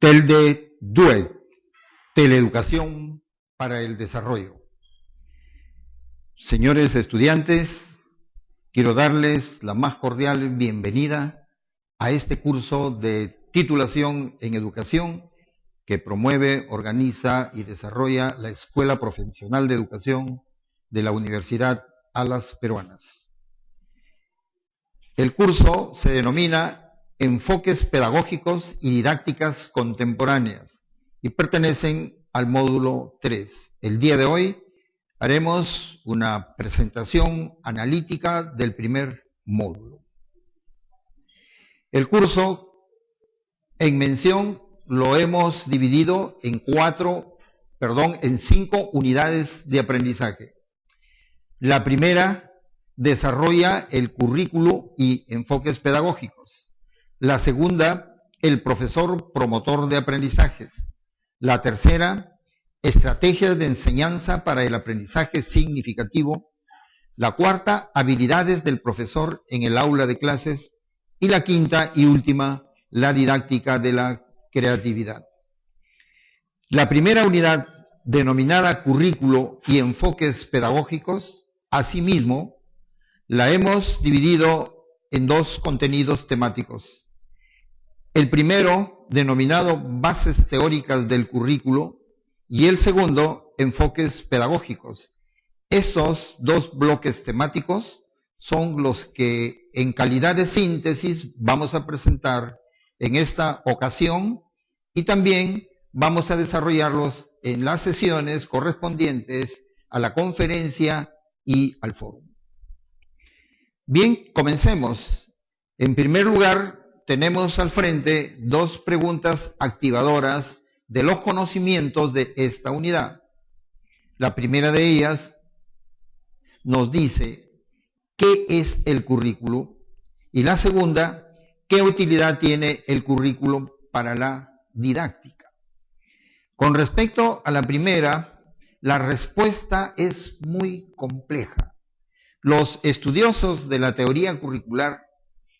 TELDE-DUE, Teleeducación para el Desarrollo. Señores estudiantes, quiero darles la más cordial bienvenida a este curso de titulación en educación que promueve, organiza y desarrolla la Escuela Profesional de Educación de la Universidad Alas Peruanas. El curso se denomina Enfoques Pedagógicos y Didácticas Contemporáneas y pertenecen al módulo 3. El día de hoy haremos una presentación analítica del primer módulo. El curso en mención lo hemos dividido en 5 unidades de aprendizaje. La primera desarrolla el currículo y enfoques pedagógicos. La segunda, el profesor promotor de aprendizajes. La tercera, estrategias de enseñanza para el aprendizaje significativo. La cuarta, habilidades del profesor en el aula de clases. Y la quinta y última, la didáctica de la creatividad. La primera unidad, denominada currículo y enfoques pedagógicos, asimismo, la hemos dividido en 2 contenidos temáticos. El primero, denominado Bases Teóricas del Currículo, y el segundo, Enfoques Pedagógicos. Estos 2 bloques temáticos son los que, en calidad de síntesis, vamos a presentar en esta ocasión y también vamos a desarrollarlos en las sesiones correspondientes a la conferencia y al foro. Bien, comencemos. En primer lugar, tenemos al frente 2 preguntas activadoras de los conocimientos de esta unidad. La primera de ellas nos dice ¿qué es el currículo? Y la segunda, ¿qué utilidad tiene el currículo para la didáctica? Con respecto a la primera, la respuesta es muy compleja. Los estudiosos de la teoría curricular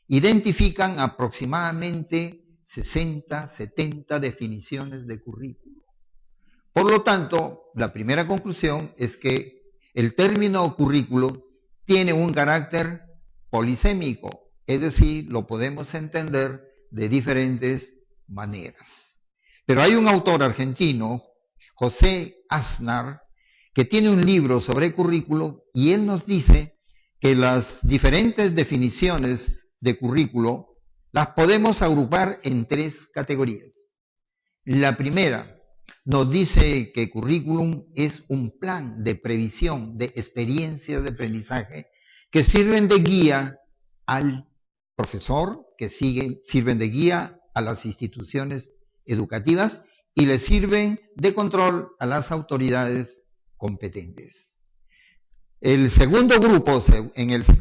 identifican aproximadamente 60, 70 definiciones de currículo. Por lo tanto, la primera conclusión es que el término currículo tiene un carácter polisémico, es decir, lo podemos entender de diferentes maneras. Pero hay un autor argentino, José Aznar, que tiene un libro sobre currículo y él nos dice que las diferentes definiciones de currículo las podemos agrupar en 3 categorías. La primera nos dice que currículum es un plan de previsión de experiencias de aprendizaje que sirven de guía al profesor, que sirven de guía a las instituciones educativas y le sirven de control a las autoridades competentes. El segundo grupo,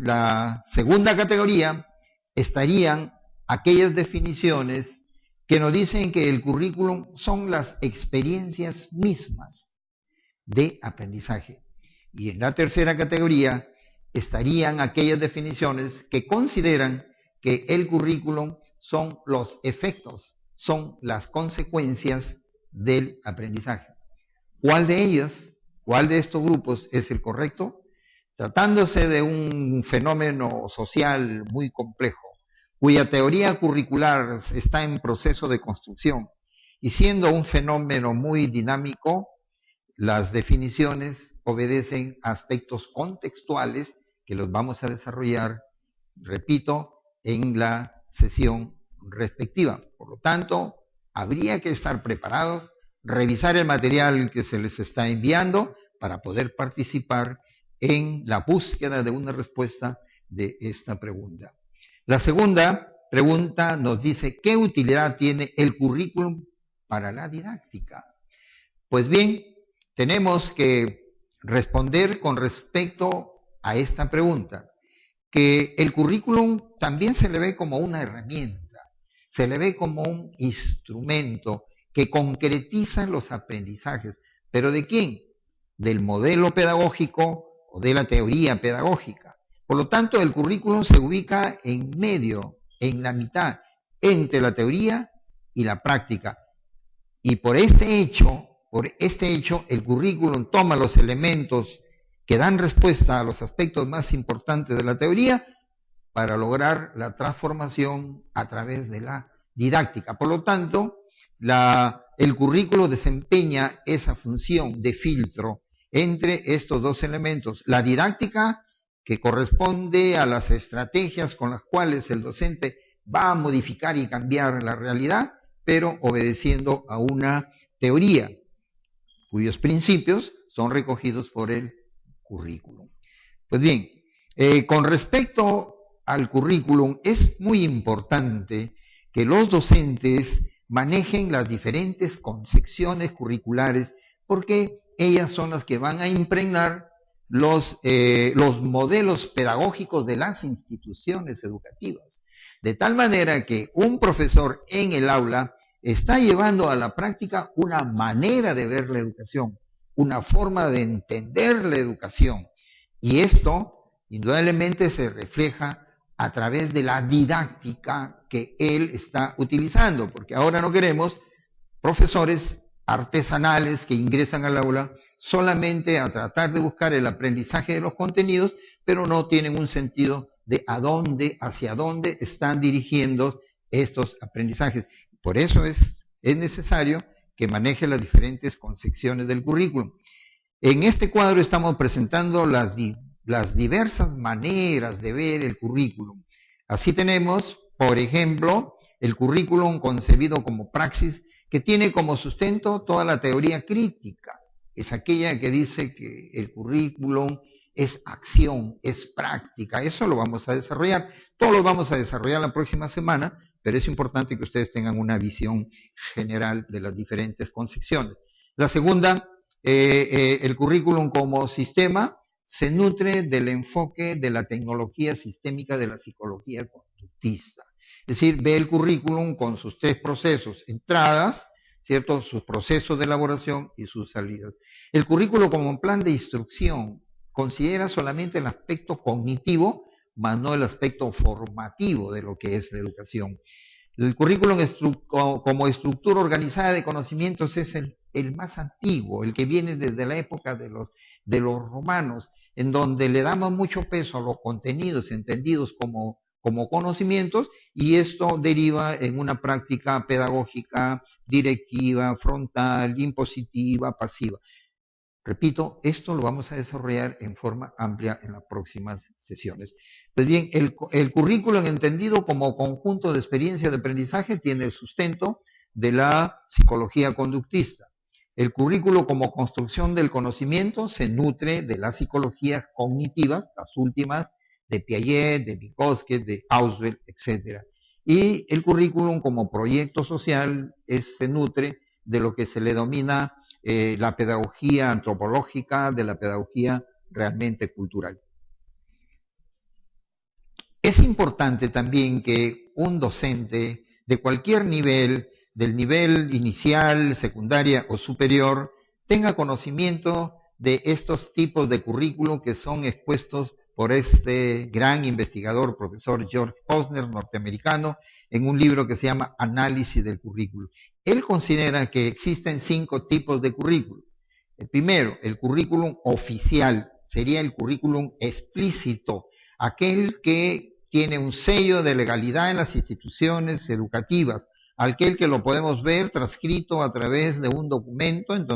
la segunda categoría, estarían aquellas definiciones que nos dicen que el currículum son las experiencias mismas de aprendizaje. Y en la tercera categoría estarían aquellas definiciones que consideran que el currículum son los efectos, son las consecuencias del aprendizaje. ¿Cuál de estos grupos es el correcto? Tratándose de un fenómeno social muy complejo, cuya teoría curricular está en proceso de construcción, y siendo un fenómeno muy dinámico, las definiciones obedecen a aspectos contextuales que los vamos a desarrollar, repito, en la sesión respectiva. Por lo tanto, habría que estar preparados, revisar el material que se les está enviando para poder participar en la búsqueda de una respuesta de esta pregunta. La segunda pregunta nos dice, ¿qué utilidad tiene el currículum para la didáctica? Pues bien, tenemos que responder con respecto a esta pregunta, que el currículum también se le ve como una herramienta, se le ve como un instrumento que concretiza los aprendizajes. ¿Pero de quién? Del modelo pedagógico o de la teoría pedagógica. Por lo tanto, el currículum se ubica en medio, en la mitad, entre la teoría y la práctica. Y por este hecho, el currículum toma los elementos que dan respuesta a los aspectos más importantes de la teoría para lograr la transformación a través de la didáctica. Por lo tanto, el currículo desempeña esa función de filtro entre estos dos elementos. La didáctica, que corresponde a las estrategias con las cuales el docente va a modificar y cambiar la realidad, pero obedeciendo a una teoría cuyos principios son recogidos por el currículum. Pues bien, con respecto al currículum, es muy importante que los docentes manejen las diferentes concepciones curriculares, porque ellas son las que van a impregnar los modelos pedagógicos de las instituciones educativas. De tal manera que un profesor en el aula está llevando a la práctica una manera de ver la educación, una forma de entender la educación. Y esto, indudablemente, se refleja a través de la didáctica que él está utilizando, porque ahora no queremos profesores artesanales que ingresan al aula solamente a tratar de buscar el aprendizaje de los contenidos, pero no tienen un sentido de hacia dónde están dirigiendo estos aprendizajes. Por eso es necesario que maneje las diferentes concepciones del currículum. En este cuadro estamos presentando las diversas maneras de ver el currículum. Así tenemos, por ejemplo, el currículum concebido como praxis, que tiene como sustento toda la teoría crítica. Es aquella que dice que el currículum es acción, es práctica. Eso lo vamos a desarrollar. Todo lo vamos a desarrollar la próxima semana, pero es importante que ustedes tengan una visión general de las diferentes concepciones. La segunda, el currículum como sistema, se nutre del enfoque de la tecnología sistémica de la psicología conductista. Es decir, ve el currículum con sus tres procesos: entradas, ¿cierto?, sus procesos de elaboración y sus salidas. El currículo como plan de instrucción considera solamente el aspecto cognitivo, más no el aspecto formativo de lo que es la educación. El currículum como estructura organizada de conocimientos es el más antiguo, el que viene desde la época de los romanos, en donde le damos mucho peso a los contenidos entendidos como conocimientos, y esto deriva en una práctica pedagógica directiva, frontal, impositiva, pasiva. Repito, esto lo vamos a desarrollar en forma amplia en las próximas sesiones. Pues bien, el currículum entendido como conjunto de experiencias de aprendizaje tiene el sustento de la psicología conductista. El currículo como construcción del conocimiento se nutre de las psicologías cognitivas, las últimas de Piaget, de Vygotsky, de Ausubel, etc. Y el currículum como proyecto social se nutre de lo que se le denomina la pedagogía antropológica, de la pedagogía realmente cultural. Es importante también que un docente de cualquier nivel, del nivel inicial, secundaria o superior, tenga conocimiento de estos tipos de currículum que son expuestos por este gran investigador, profesor George Posner, norteamericano, en un libro que se llama Análisis del Currículum. Él considera que existen 5 tipos de currículum. El primero, el currículum oficial, sería el currículum explícito, aquel que tiene un sello de legalidad en las instituciones educativas, aquel que lo podemos ver transcrito a través de un documento en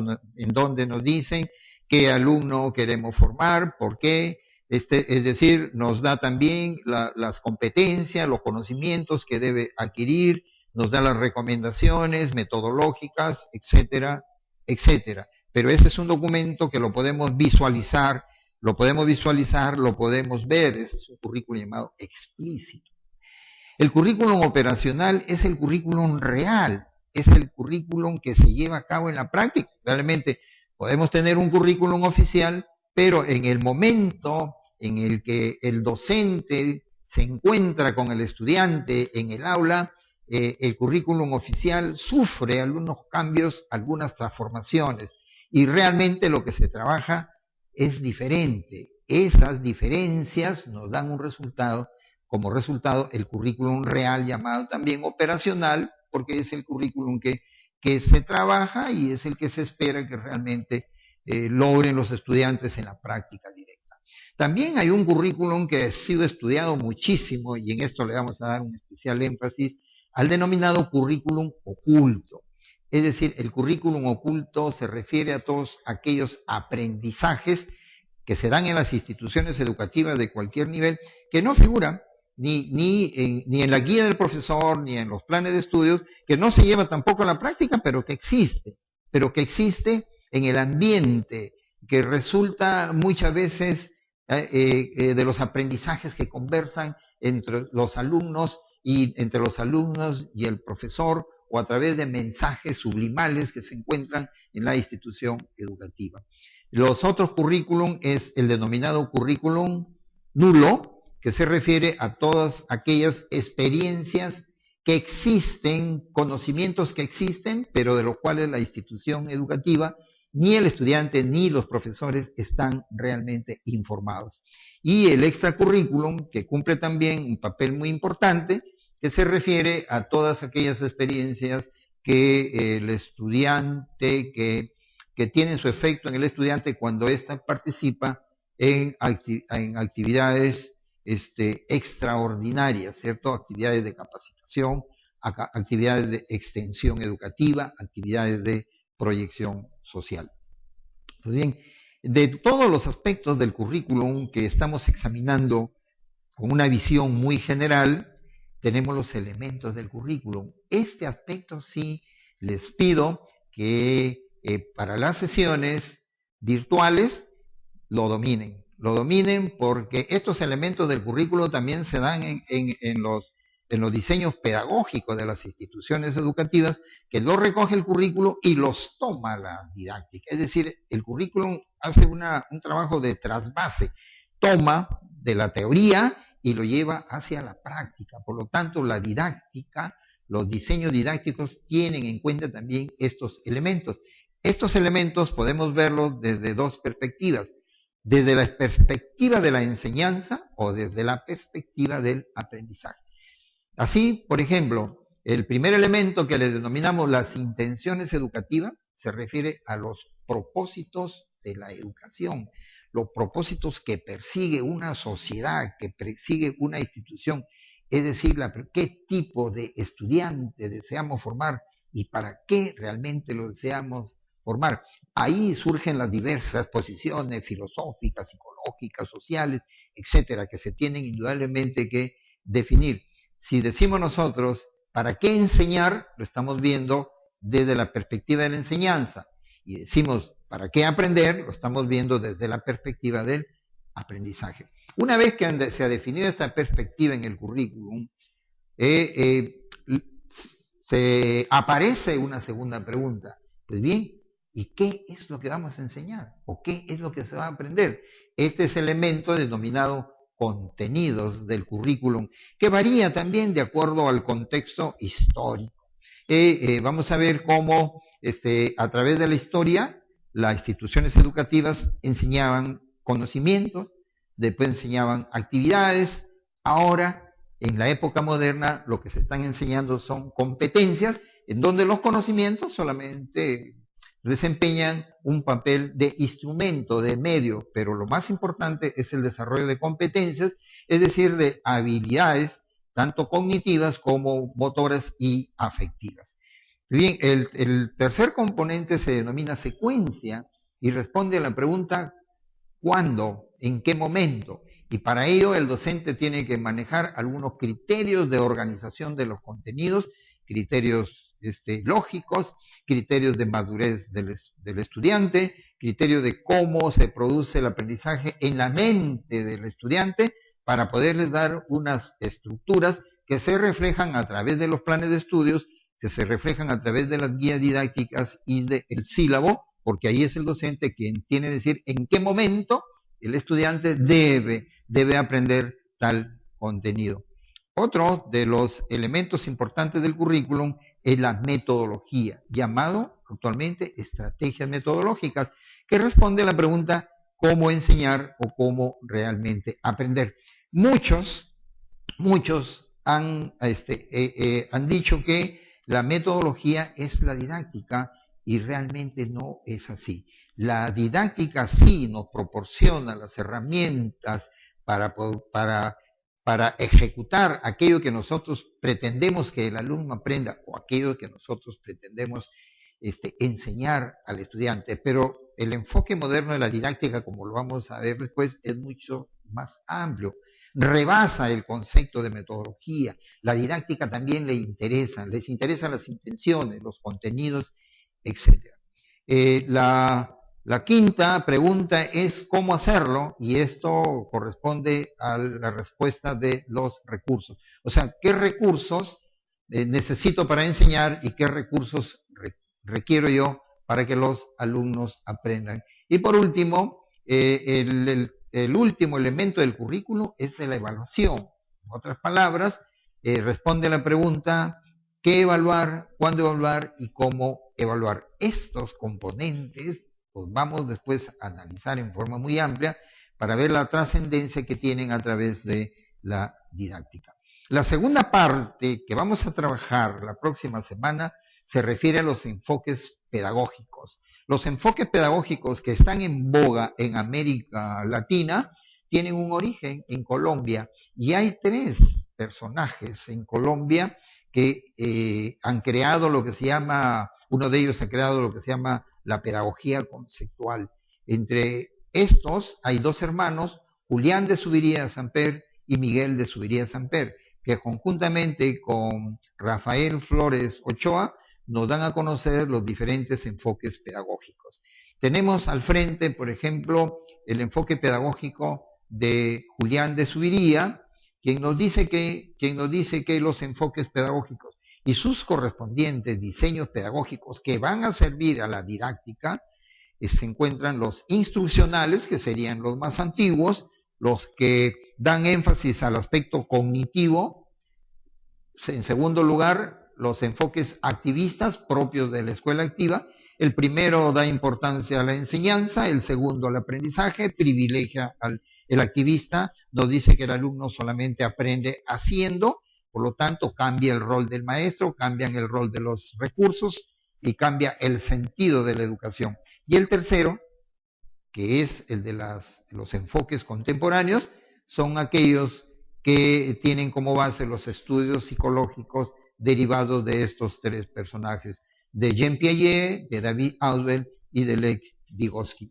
donde nos dicen qué alumno queremos formar, por qué, es decir, nos da también las competencias, los conocimientos que debe adquirir, nos da las recomendaciones metodológicas, etcétera, etcétera. Pero ese es un documento que lo podemos visualizar, lo podemos ver, ese es un currículum llamado explícito. El currículum operacional es el currículum real, es el currículum que se lleva a cabo en la práctica. Realmente podemos tener un currículum oficial, pero en el momento en el que el docente se encuentra con el estudiante en el aula, el currículum oficial sufre algunos cambios, algunas transformaciones, y realmente lo que se trabaja es diferente. Esas diferencias nos dan un resultado, como resultado el currículum real, llamado también operacional, porque es el currículum que que se trabaja y es el que se espera que realmente logren los estudiantes en la práctica directa. También hay un currículum que ha sido estudiado muchísimo, y en esto le vamos a dar un especial énfasis, al denominado currículum oculto. Es decir, el currículum oculto se refiere a todos aquellos aprendizajes que se dan en las instituciones educativas de cualquier nivel, que no figuran ni en la guía del profesor, ni en los planes de estudios, que no se lleva tampoco a la práctica, pero que existe en el ambiente, que resulta muchas veces de los aprendizajes que conversan entre los alumnos y el profesor, o a través de mensajes sublimales que se encuentran en la institución educativa. Los otros currículum es el denominado currículum nulo, que se refiere a todas aquellas experiencias que existen, conocimientos que existen, pero de los cuales la institución educativa, ni el estudiante ni los profesores están realmente informados. Y el extracurrículum, que cumple también un papel muy importante, que se refiere a todas aquellas experiencias que el estudiante, que tienen su efecto en el estudiante cuando ésta participa en actividades extraordinarias, ¿cierto? Actividades de capacitación, actividades de extensión educativa, actividades de proyección social. Pues bien, de todos los aspectos del currículum que estamos examinando con una visión muy general, tenemos los elementos del currículum. Este aspecto sí les pido que para las sesiones virtuales lo dominen porque estos elementos del currículo también se dan en los diseños pedagógicos de las instituciones educativas, que lo recoge el currículo y los toma la didáctica. Es decir, el currículum hace un trabajo de trasvase, toma de la teoría y lo lleva hacia la práctica. Por lo tanto, la didáctica, los diseños didácticos tienen en cuenta también estos elementos. Estos elementos podemos verlos desde dos perspectivas: desde la perspectiva de la enseñanza o desde la perspectiva del aprendizaje. Así, por ejemplo, el primer elemento que le denominamos las intenciones educativas se refiere a los propósitos de la educación, los propósitos que persigue una sociedad, que persigue una institución, es decir, qué tipo de estudiante deseamos formar y para qué realmente lo deseamos formar. Ahí surgen las diversas posiciones filosóficas, psicológicas, sociales, etcétera, que se tienen indudablemente que definir. Si decimos nosotros, ¿para qué enseñar? Lo estamos viendo desde la perspectiva de la enseñanza. Y decimos, ¿para qué aprender? Lo estamos viendo desde la perspectiva del aprendizaje. Una vez que se ha definido esta perspectiva en el currículum, se aparece una segunda pregunta. Pues bien, ¿y qué es lo que vamos a enseñar? ¿O qué es lo que se va a aprender? Este es el elemento denominado contenidos del currículum, que varía también de acuerdo al contexto histórico. Vamos a ver cómo a través de la historia las instituciones educativas enseñaban conocimientos, después enseñaban actividades. Ahora, en la época moderna, lo que se están enseñando son competencias, en donde los conocimientos solamente desempeñan un papel de instrumento, de medio, pero lo más importante es el desarrollo de competencias, es decir, de habilidades, tanto cognitivas como motoras y afectivas. Bien, el tercer componente se denomina secuencia y responde a la pregunta ¿cuándo? ¿En qué momento? Y para ello el docente tiene que manejar algunos criterios de organización de los contenidos, criterios lógicos, criterios de madurez del estudiante, criterios de cómo se produce el aprendizaje en la mente del estudiante, para poderles dar unas estructuras que se reflejan a través de los planes de estudios, que se reflejan a través de las guías didácticas y del sílabo, porque ahí es el docente quien tiene que decir en qué momento el estudiante debe aprender tal contenido. Otro de los elementos importantes del currículum es la metodología, llamado actualmente estrategias metodológicas, que responde a la pregunta cómo enseñar o cómo realmente aprender. Muchos han dicho que la metodología es la didáctica y realmente no es así. La didáctica sí nos proporciona las herramientas para ejecutar aquello que nosotros pretendemos que el alumno aprenda o aquello que nosotros pretendemos enseñar al estudiante, pero el enfoque moderno de la didáctica, como lo vamos a ver después, es mucho más amplio, rebasa el concepto de metodología. La didáctica también les interesan las intenciones, los contenidos, etc. La quinta pregunta es cómo hacerlo, y esto corresponde a la respuesta de los recursos. O sea, ¿qué recursos necesito para enseñar y qué recursos requiero yo para que los alumnos aprendan? Y por último, el último elemento del currículo es de la evaluación. En otras palabras, responde a la pregunta qué evaluar, cuándo evaluar y cómo evaluar. Estos componentes los vamos después a analizar en forma muy amplia para ver la trascendencia que tienen a través de la didáctica. La segunda parte que vamos a trabajar la próxima semana se refiere a los enfoques pedagógicos. Los enfoques pedagógicos que están en boga en América Latina tienen un origen en Colombia y hay 3 personajes en Colombia que han creado lo que se llama, uno de ellos ha creado lo que se llama la pedagogía conceptual. Entre estos hay 2 hermanos, Julián de Zuviría Samper y Miguel de Zuviría Samper, que conjuntamente con Rafael Flores Ochoa nos dan a conocer los diferentes enfoques pedagógicos. Tenemos al frente, por ejemplo, el enfoque pedagógico de Julián de Zuviría, quien nos dice que los enfoques pedagógicos y sus correspondientes diseños pedagógicos que van a servir a la didáctica, se encuentran los instruccionales, que serían los más antiguos, los que dan énfasis al aspecto cognitivo. En segundo lugar, los enfoques activistas propios de la escuela activa. El primero da importancia a la enseñanza, el segundo al aprendizaje, privilegia el activista, nos dice que el alumno solamente aprende haciendo, por lo tanto cambia el rol del maestro, cambian el rol de los recursos y cambia el sentido de la educación. Y el tercero, que es el de los enfoques contemporáneos, son aquellos que tienen como base los estudios psicológicos derivados de estos 3 personajes, de Jean Piaget, de David Ausubel y de Lev Vygotsky.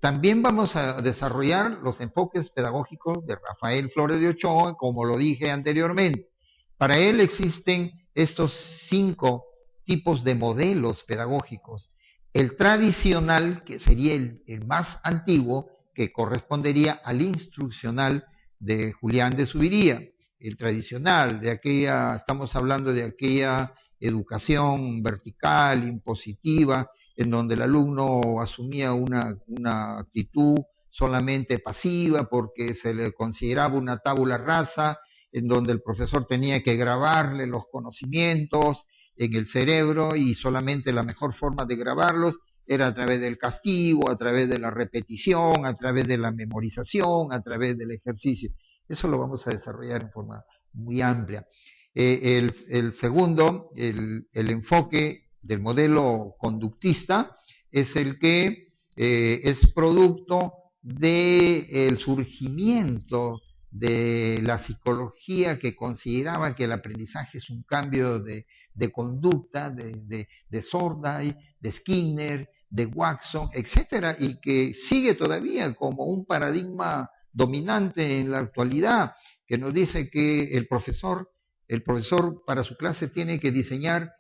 También vamos a desarrollar los enfoques pedagógicos de Rafael Flores de Ochoa, como lo dije anteriormente. Para él existen estos 5 tipos de modelos pedagógicos. El tradicional, que sería el más antiguo, que correspondería al instruccional de Julián de Zuviría. El tradicional, estamos hablando de aquella educación vertical, impositiva, en donde el alumno asumía una actitud solamente pasiva porque se le consideraba una tabula rasa, en donde el profesor tenía que grabarle los conocimientos en el cerebro y solamente la mejor forma de grabarlos era a través del castigo, a través de la repetición, a través de la memorización, a través del ejercicio. Eso lo vamos a desarrollar en forma muy amplia. El segundo, el enfoque del modelo conductista, es el que es producto del surgimiento de la psicología que consideraba que el aprendizaje es un cambio de conducta, de Sorday, de Skinner, de Watson, etcétera, y que sigue todavía como un paradigma dominante en la actualidad, que nos dice que el profesor para su clase tiene que diseñar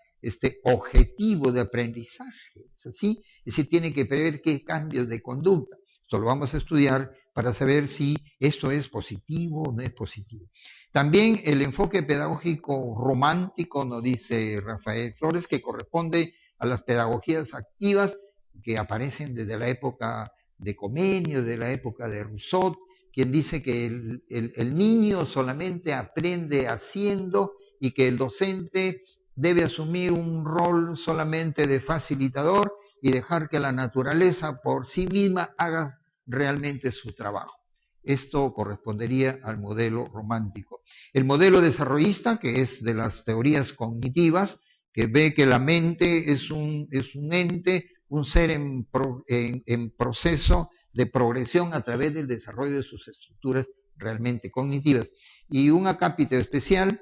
objetivo de aprendizaje, ¿es así? Es decir, tiene que prever qué cambios de conducta. Esto lo vamos a estudiar para saber si esto es positivo o no es positivo. También el enfoque pedagógico romántico, nos dice Rafael Flores, que corresponde a las pedagogías activas que aparecen desde la época de Comenio, de la época de Rousseau, quien dice que el niño solamente aprende haciendo y que el docente debe asumir un rol solamente de facilitador y dejar que la naturaleza por sí misma haga realmente su trabajo. Esto correspondería al modelo romántico. El modelo desarrollista, que es de las teorías cognitivas, que ve que la mente es un ente, un ser en proceso de progresión a través del desarrollo de sus estructuras realmente cognitivas. Y un acápite especial,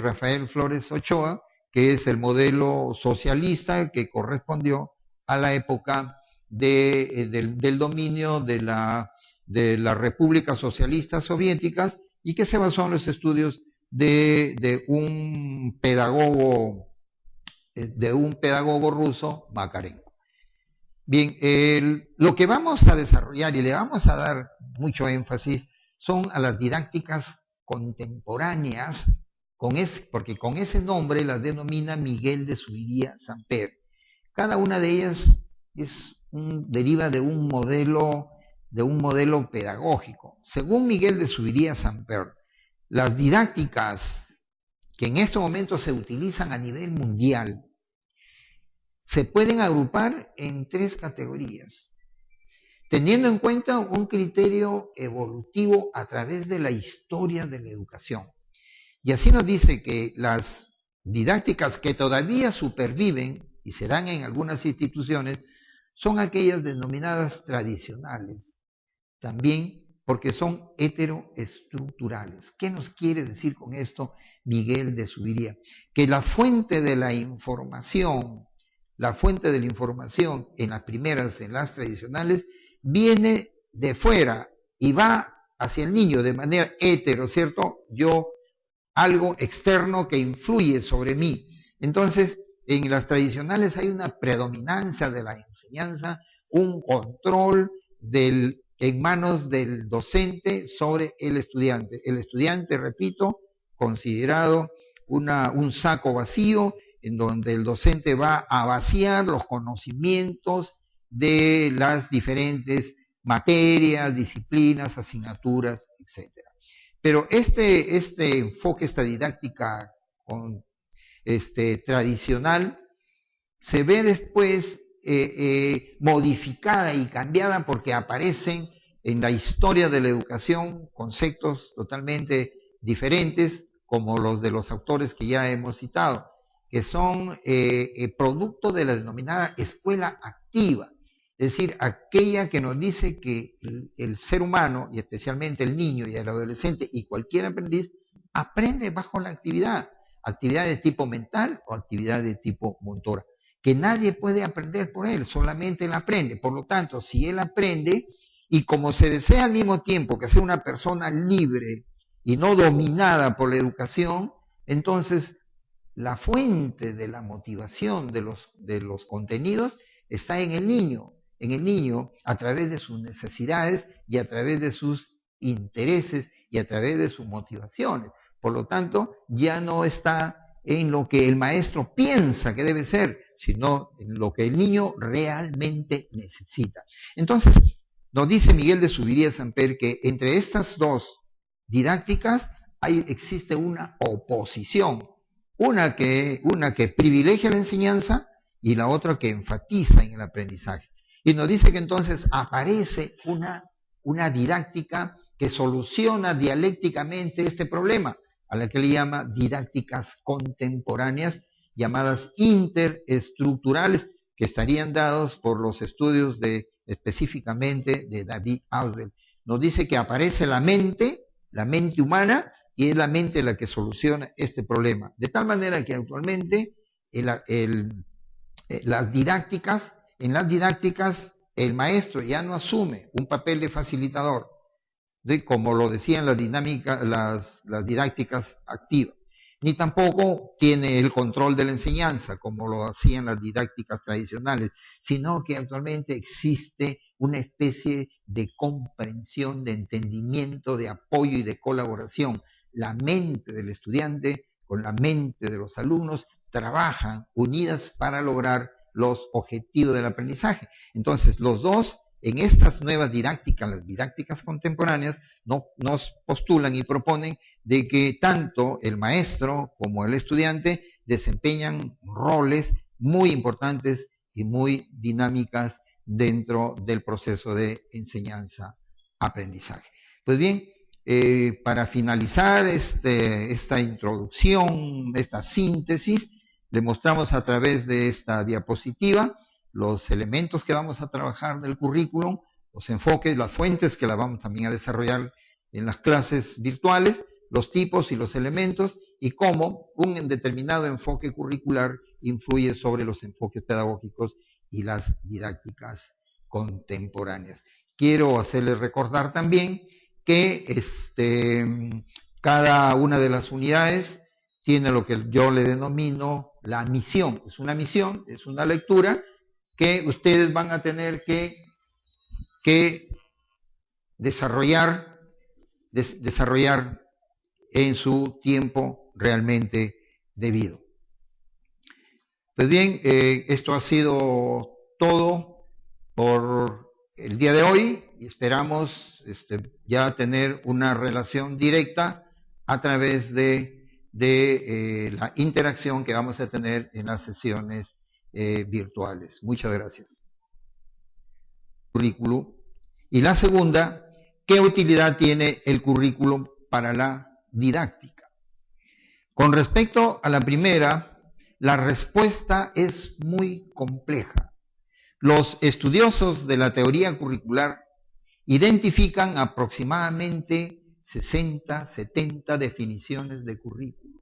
Rafael Flores Ochoa, que es el modelo socialista que correspondió a la época del dominio de las repúblicas socialistas soviéticas y que se basó en los estudios de un pedagogo ruso, Makarenko. Bien, lo que vamos a desarrollar y le vamos a dar mucho énfasis son a las didácticas contemporáneas, porque con ese nombre las denomina Miguel de Zuviría Samper. Cada una de ellas deriva de un modelo pedagógico. Según Miguel de Zuviría Samper, las didácticas que en este momento se utilizan a nivel mundial se pueden agrupar en 3 categorías, teniendo en cuenta un criterio evolutivo a través de la historia de la educación. Y así nos dice que las didácticas que todavía superviven y se dan en algunas instituciones son aquellas denominadas tradicionales, también porque son heteroestructurales. ¿Qué nos quiere decir con esto Miguel de Zuviría? Que la fuente de la información en las primeras, en las tradicionales, viene de fuera y va hacia el niño de manera hetero, ¿cierto? Algo externo que influye sobre mí. Entonces, en las tradicionales hay una predominancia de la enseñanza, un control en manos del docente sobre el estudiante. El estudiante, repito, considerado un saco vacío en donde el docente va a vaciar los conocimientos de las diferentes materias, disciplinas, asignaturas, etc. Pero este enfoque, esta didáctica tradicional, se ve después modificada y cambiada porque aparecen en la historia de la educación conceptos totalmente diferentes, como los de los autores que ya hemos citado, que son producto de la denominada escuela activa, es decir, aquella que nos dice que el ser humano, y especialmente el niño y el adolescente y cualquier aprendiz, aprende bajo la actividad de tipo mental o actividad de tipo motora, que nadie puede aprender por él, solamente él aprende. Por lo tanto, si él aprende, y como se desea al mismo tiempo que sea una persona libre y no dominada por la educación, entonces la fuente de la motivación de los contenidos está en el niño a través de sus necesidades y a través de sus intereses y a través de sus motivaciones. Por lo tanto, ya no está en lo que el maestro piensa que debe ser, sino en lo que el niño realmente necesita. Entonces, nos dice Miguel de Zuviría Samper que entre estas 2 didácticas existe una oposición, una que privilegia la enseñanza y la otra que enfatiza en el aprendizaje. Y nos dice que entonces aparece una didáctica que soluciona dialécticamente este problema, a la que le llama didácticas contemporáneas, llamadas interestructurales, que estarían dados por los estudios específicamente de David Ausubel. Nos dice que aparece la mente humana, y es la mente la que soluciona este problema. De tal manera que actualmente en las didácticas el maestro ya no asume un papel de facilitador, como lo decían las didácticas activas, ni tampoco tiene el control de la enseñanza, como lo hacían las didácticas tradicionales, sino que actualmente existe una especie de comprensión, de entendimiento, de apoyo y de colaboración. La mente del estudiante con la mente de los alumnos trabajan unidas para lograr los objetivos del aprendizaje. Entonces, los dos, en estas nuevas didácticas, las didácticas contemporáneas, nos postulan y proponen de que tanto el maestro como el estudiante desempeñan roles muy importantes y muy dinámicas dentro del proceso de enseñanza-aprendizaje. Pues bien, para finalizar esta introducción, esta síntesis, le mostramos a través de esta diapositiva los elementos que vamos a trabajar del currículum, los enfoques, las fuentes que las vamos también a desarrollar en las clases virtuales, los tipos y los elementos, y cómo un determinado enfoque curricular influye sobre los enfoques pedagógicos y las didácticas contemporáneas. Quiero hacerles recordar también que cada una de las unidades tiene lo que yo le denomino la misión. Es una misión, es una lectura que ustedes van a tener que desarrollar en su tiempo realmente debido. Pues bien, esto ha sido todo por el día de hoy y esperamos ya tener una relación directa a través de la interacción que vamos a tener en las sesiones virtuales. Muchas gracias. Currículum. Y la segunda, ¿qué utilidad tiene el currículum para la didáctica? Con respecto a la primera, la respuesta es muy compleja. Los estudiosos de la teoría curricular identifican aproximadamente 60, 70 definiciones de currículo.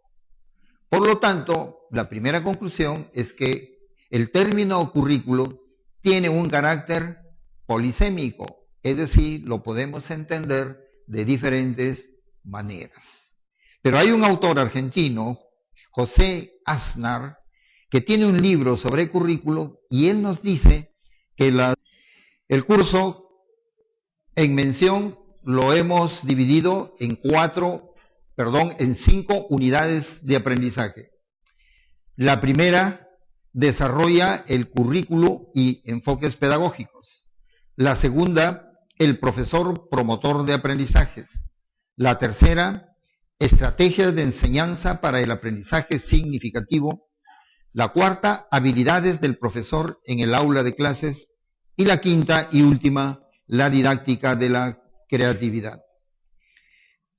Por lo tanto, la primera conclusión es que el término currículo tiene un carácter polisémico, es decir, lo podemos entender de diferentes maneras. Pero hay un autor argentino, José Aznar, que tiene un libro sobre currículo y él nos dice que el curso en mención lo hemos dividido en 5 unidades de aprendizaje. La primera desarrolla el currículo y enfoques pedagógicos. La segunda, el profesor promotor de aprendizajes. La tercera, estrategias de enseñanza para el aprendizaje significativo. La cuarta, habilidades del profesor en el aula de clases. Y la quinta y última, la didáctica de la creatividad.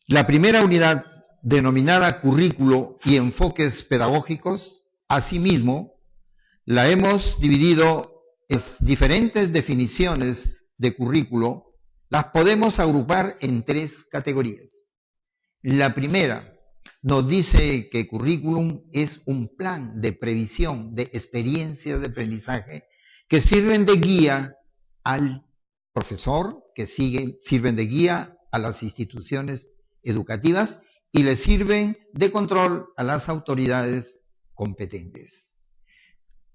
La primera unidad, denominada currículo y enfoques pedagógicos, asimismo, la hemos dividido en diferentes definiciones de currículo, las podemos agrupar en 3 categorías. La primera nos dice que currículum es un plan de previsión de experiencias de aprendizaje que sirven de guía al profesor, que sirven de guía a las instituciones educativas y le sirven de control a las autoridades competentes.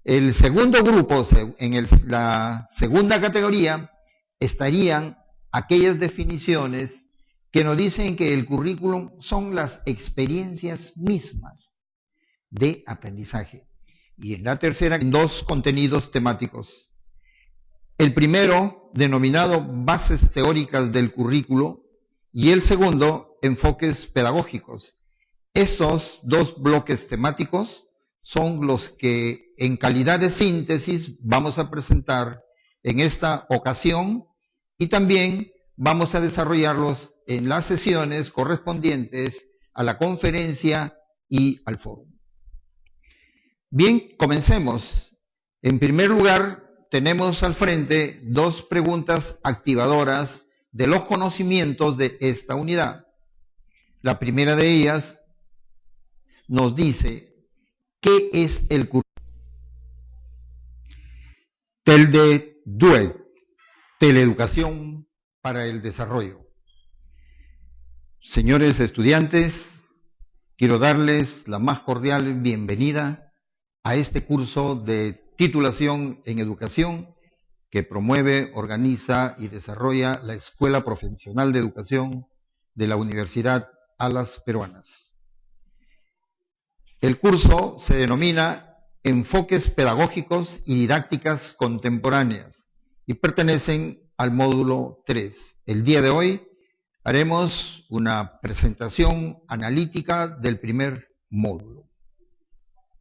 El segundo grupo, en la segunda categoría, estarían aquellas definiciones que nos dicen que el currículum son las experiencias mismas de aprendizaje. Y en la tercera, 2 contenidos temáticos. El primero, denominado bases teóricas del currículo, y el segundo, enfoques pedagógicos. Estos 2 bloques temáticos son los que en calidad de síntesis vamos a presentar en esta ocasión y también vamos a desarrollarlos en las sesiones correspondientes a la conferencia y al foro. Bien, comencemos. En primer lugar, tenemos al frente 2 preguntas activadoras de los conocimientos de esta unidad. La primera de ellas nos dice, ¿qué es el currículum? TELDE-DUE, Teleeducación para el Desarrollo. Señores estudiantes, quiero darles la más cordial bienvenida a este curso de titulación en educación que promueve, organiza y desarrolla la Escuela Profesional de Educación de la Universidad Alas Peruanas. El curso se denomina Enfoques Pedagógicos y Didácticas Contemporáneas y pertenecen al módulo 3. El día de hoy haremos una presentación analítica del primer módulo.